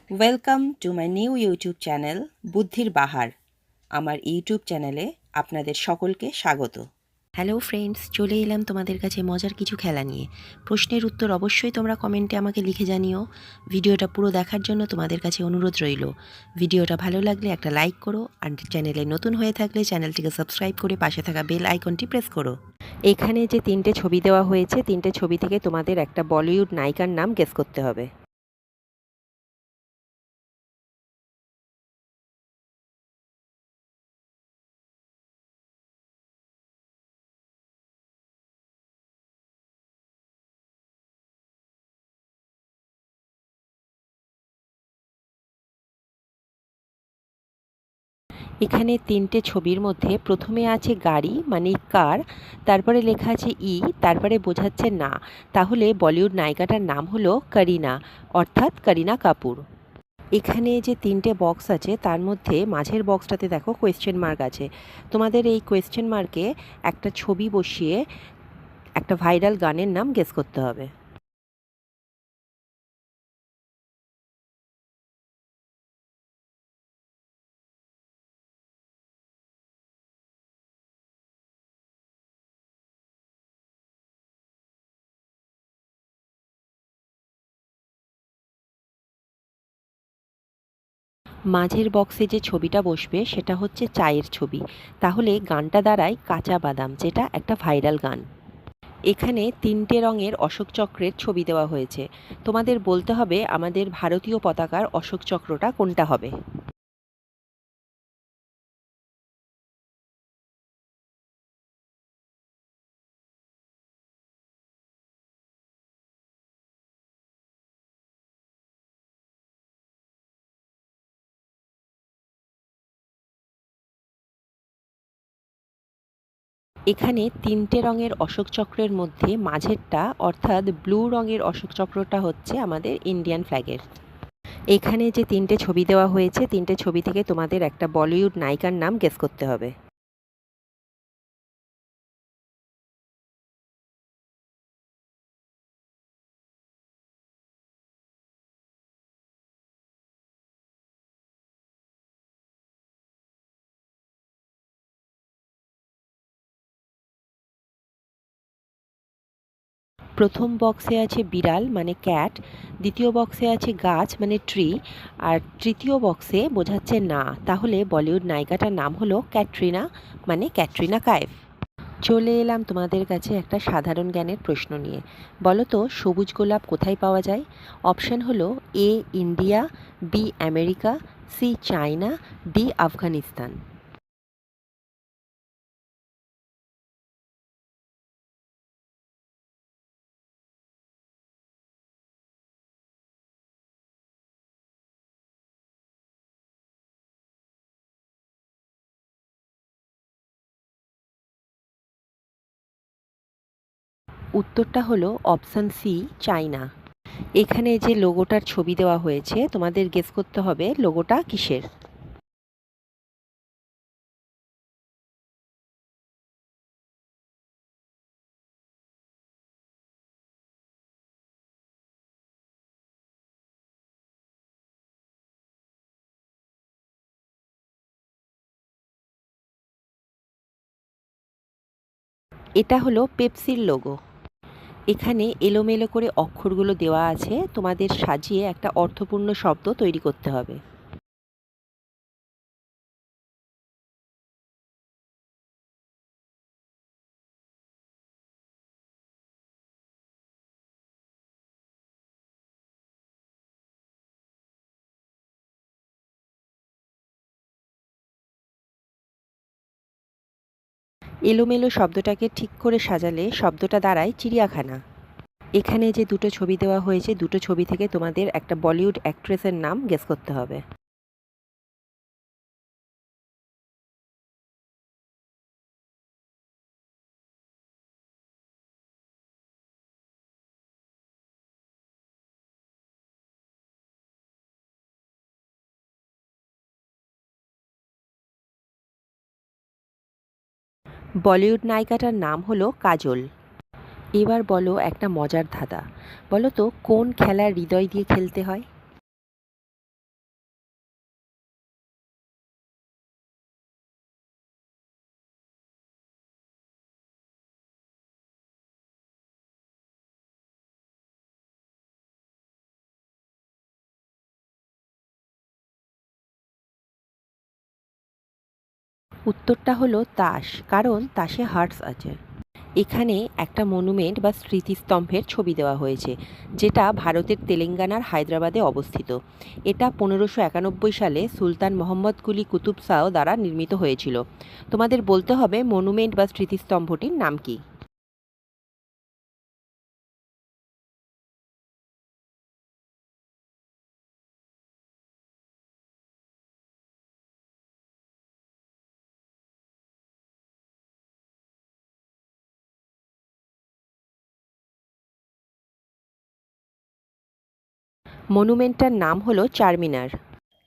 Welcome to my new YouTube channel বুদ্ধির বাহার। আমার YouTube চ্যানেলে আপনাদের সকলকে স্বাগত। হ্যালো ফ্রেন্ডস, চলে এলাম তোমাদের কাছে মজার কিছু খেলা নিয়ে। প্রশ্নের উত্তর অবশ্যই তোমরা কমেন্টে আমাকে লিখে জানিও। ভিডিওটা পুরো দেখার জন্য তোমাদের কাছে অনুরোধ রইল। ভিডিওটা ভালো লাগলে একটা লাইক করো, আর চ্যানেলে নতুন হয়ে থাকলে চ্যানেলটিকে সাবস্ক্রাইব করে পাশে থাকা বেল আইকনটি প্রেস করো। এখানে যে 3টে ছবি দেওয়া হয়েছে, 3টে ছবি থেকে তোমাদের একটা বলিউড নায়িকার নাম গেস করতে হবে। এখানে 3টে ছবির মধ্যে প্রথমে আছে গাড়ি মানে কার, তারপরে লেখা আছে তারপরে বোঝাচ্ছে না। তাহলে বলিউড নায়িকাটার নাম হলো করিনা, অর্থাৎ করিনা কাপুর। এখানে যে 3টে বক্স আছে তার মধ্যে মাঝের বক্সটাতে দেখো কোয়েশ্চেন মার্ক আছে। তোমাদের এই কোয়েশ্চেন মার্কে একটা ছবি বসিয়ে একটা ভাইরাল গানের নাম গেস করতে হবে। মাঝের বক্সে যে ছবিটা বসবে সেটা হচ্ছে চায়ের ছবি। তাহলে গানটা দাঁড়ায় কাঁচা বাদাম, যেটা একটা ভাইরাল গান। এখানে 3টে রঙের অশোক চক্রের ছবি দেওয়া হয়েছে। তোমাদের বলতে হবে আমাদের ভারতীয় পতাকার অশোক চক্রটা কোনটা হবে। এখানে 3টে রঙের অশোক চক্রের মধ্যে মাঝেরটা অর্থাৎ ব্লু রঙের অশোক চক্রটা হচ্ছে আমাদের ইন্ডিয়ান ফ্ল্যাগের। এখানে যে 3টে ছবি দেওয়া হয়েছে, 3টে ছবি থেকে তোমাদের একটা বলিউড নায়িকার নাম গেস করতে হবে। প্রথম বক্সে আছে বিড়াল মানে ক্যাট, দ্বিতীয় বক্সে আছে গাছ মানে ট্রি, আর তৃতীয় বক্সে বোঝাচ্ছে না। তাহলে বলিউড নায়িকাটার নাম হলো ক্যাটরিনা মানে ক্যাটরিনা কাইফ। চলে এলাম তোমাদের কাছে একটা সাধারণ জ্ঞানের প্রশ্ন নিয়ে। বলো তো সবুজ গোলাপ কোথায় পাওয়া যায়? অপশন হলো A India, B America, C China, D Afghanistan. উত্তরটা হলো অপশন সি চায়না। এখানে যে লোগোটার ছবি দেওয়া হয়েছে তোমাদের গেস করতে হবে লোগোটা কিসের। এটা হলো পেপসির লোগো। এখানে এলোমেলো করে অক্ষরগুলো দেওয়া আছে, তোমাদের সাজিয়ে একটা অর্থপূর্ণ শব্দ তৈরি করতে হবে। এলোমেলো শব্দটাকে ঠিক করে সাজালে শব্দটা দাঁড়ায় চিড়িয়াখানা। এখানে যে দুটো ছবি দেওয়া হয়েছে, দুটো ছবি থেকে তোমাদের একটা বলিউড অ্যাক্ট্রেসের নাম গেস করতে হবে। বলিউড নায়িকাটার নাম হলো কাজল। এবার বলো একটা মজার ধাঁধা। বলো তো কোন খেলার হৃদয় দিয়ে খেলতে হয়? উত্তরটা হলো তাস, কারণ তাসে হার্টস আছে। এখানে একটা মনুমেন্ট বা স্মৃতিস্তম্ভের ছবি দেওয়া হয়েছে, যেটা ভারতের তেলেঙ্গানার হায়দ্রাবাদে অবস্থিত। এটা 1591 সালে সুলতান মোহাম্মদ কুলি কুতুব শাহ দ্বারা নির্মিত হয়েছিল। তোমাদের বলতে হবে মনুমেন্ট বা স্মৃতিস্তম্ভটির নাম কি। মনুমেন্টটার নাম হলো Charminar.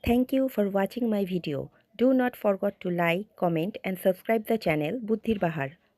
Thank you for watching my video. Do not forgot to like, comment and subscribe the channel বুদ্ধির বাহার।